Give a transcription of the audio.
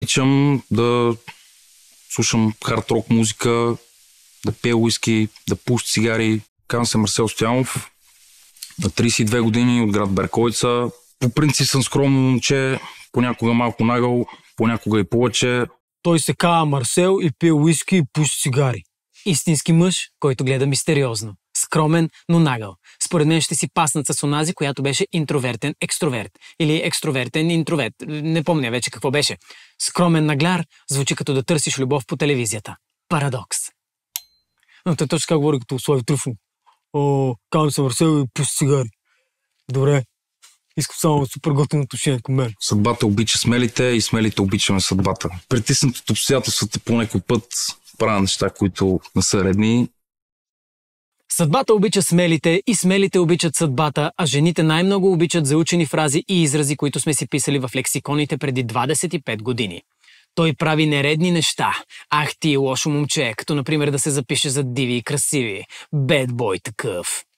обичам да слушам хард-рок музика, да пия уиски, да пуша цигари. Казвам се Марсел Стоянов, на 32 години от град Берковица. По принцип съм скромно момче, понякога малко нагъл, понякога и повече. Той се казва Марсел и пие уиски и пуши цигари. Истински мъж, който гледа мистериозно. Скромен, но нагъл. Според мен ще си паснат с онази, която беше интровертен екстроверт. Или екстровертен интроверт. Не помня вече какво беше. Скромен нагляр звучи като да търсиш любов по телевизията. Парадокс. Но той точно как говори като Слави Трифонов. Казвам се Марсел и пуши цигари. Добре. Искам само супер готино отношение към мен. Съдбата обича смелите и смелите обичаме съдбата. Притиснат от обстоятелствата по някой път правя неща, които не са редни. Съдбата обича смелите и смелите обичат съдбата, а жените най-много обичат заучени фрази и изрази, които сме си писали в лексиконите преди 25 години. Той прави нередни неща. Ах ти, лошо момче, като например да се запише за диви и красиви. Бед бой такъв.